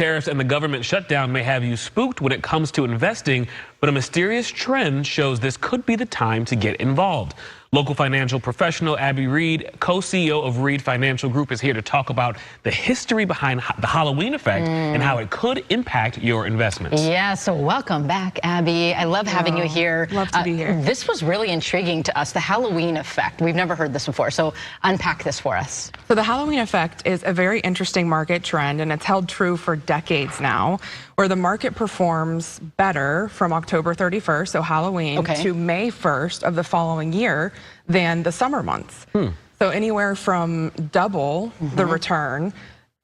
Tariffs and the government shutdown may have you spooked when it comes to investing, but a mysterious trend shows this could be the time to get involved. Local financial professional Abby Reed, co-CEO of Reed Financial Group, is here to talk about the history behind the Halloween effect and how it could impact your investments. Yeah, so welcome back, Abby. I love having you here. Love to be here. This was really intriguing to us, the Halloween effect. We've never heard this before, so unpack this for us. So the Halloween effect is a very interesting market trend, and it's held true for decades now, where the market performs better from October 31st, so Halloween, to May 1st of the following year than the summer months. So anywhere from double the return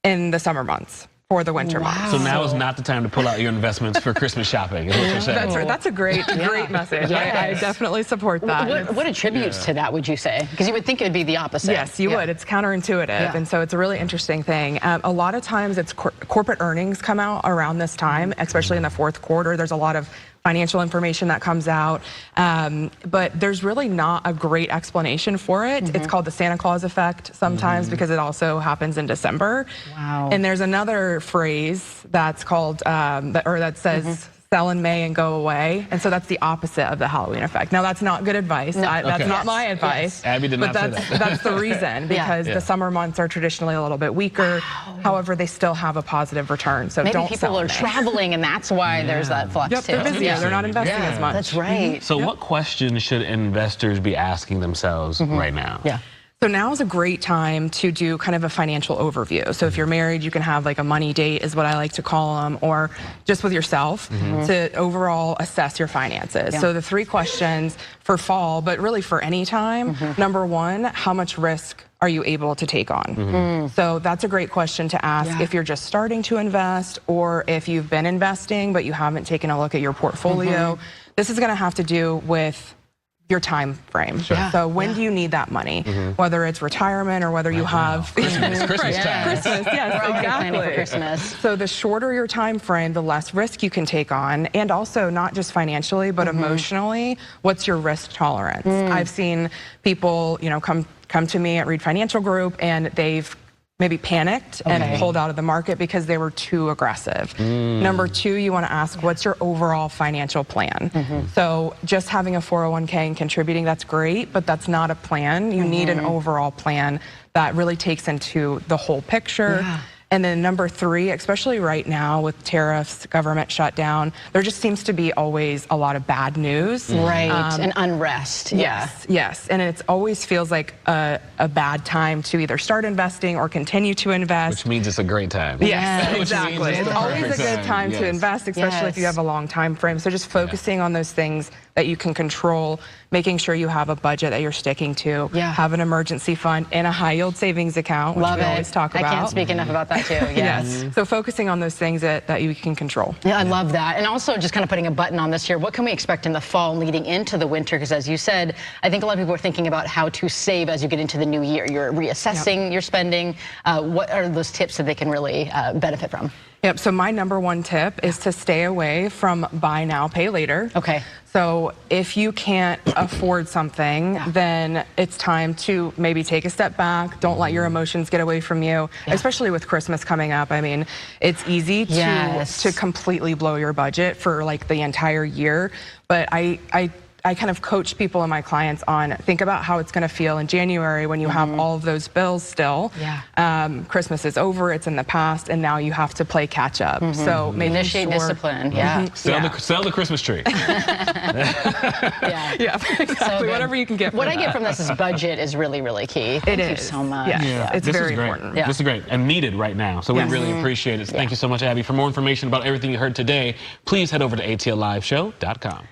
in the summer months for the winter months. So now is not the time to pull out your investments for Christmas shopping, is what you're saying. That's right. That's a great message. I definitely support that. What attributes to that, would you say? Because you would think it would be the opposite. Yes, you would. It's counterintuitive, and so it's a really interesting thing. A lot of times it's corporate earnings come out around this time, especially in the fourth quarter. There's a lot of financial information that comes out, but there's really not a great explanation for it. It's called the Santa Claus effect sometimes because it also happens in December. Wow. And there's another phrase that's called, that says, sell in May and go away. And so that's the opposite of the Halloween effect. Now, that's not good advice. That's not my advice. Abby did not say that. But that's the reason, because the summer months are traditionally a little bit weaker. However, they still have a positive return. So maybe don't people sell are traveling, and that's why there's that flux too. They're busier. They're not investing as much. That's right. So what questions should investors be asking themselves right now? So now is a great time to do kind of a financial overview. So if you're married, you can have like a money date, is what I like to call them, or just with yourself to overall assess your finances. So the three questions for fall, but really for any time, number one, how much risk are you able to take on? So that's a great question to ask if you're just starting to invest, or if you've been investing but you haven't taken a look at your portfolio. This is going to have to do with your time frame. So when do you need that money? Whether it's retirement or whether you have Christmas time. Christmas, yes, Planning for Christmas. So the shorter your time frame, the less risk you can take on, and also not just financially but emotionally. What's your risk tolerance? I've seen people, come to me at Reed Financial Group, and they've maybe panicked and pulled out of the market because they were too aggressive. Number two, you want to ask, what's your overall financial plan? So just having a 401k and contributing, that's great, but that's not a plan. You need an overall plan that really takes into the whole picture. And then number three, especially right now with tariffs, government shutdown, there just seems to be always a lot of bad news. And unrest. Yes, and it always feels like a bad time to either start investing or continue to invest. Which means it's a great time. Yes, exactly. It's always a good time to invest, especially if you have a long time frame. So just focusing on those things that you can control, making sure you have a budget that you're sticking to, have an emergency fund and a high yield savings account, which we always talk about. I can't speak enough about that too. Yes. So focusing on those things that you can control. Yeah, I love that. And also just kind of putting a button on this here, what can we expect in the fall leading into the winter? Because as you said, I think a lot of people are thinking about how to save as you get into the new year. You're reassessing your spending. What are those tips that they can really benefit from? So my number one tip is to stay away from buy now, pay later. So if you can't afford something, then it's time to maybe take a step back. Don't let your emotions get away from you, especially with Christmas coming up. I mean, it's easy to completely blow your budget for like the entire year. But I kind of coach people and my clients on, think about how it's going to feel in January when you have all of those bills still. Christmas is over, it's in the past, and now you have to play catch up. So initiate discipline. Sell the Christmas tree. Exactly. So whatever you can get. What I get from this is budget is really, really key. Thank you so much. It's very important. This is great and needed right now. So we really appreciate it. Thank you so much, Abby. For more information about everything you heard today, please head over to atliveshow.com.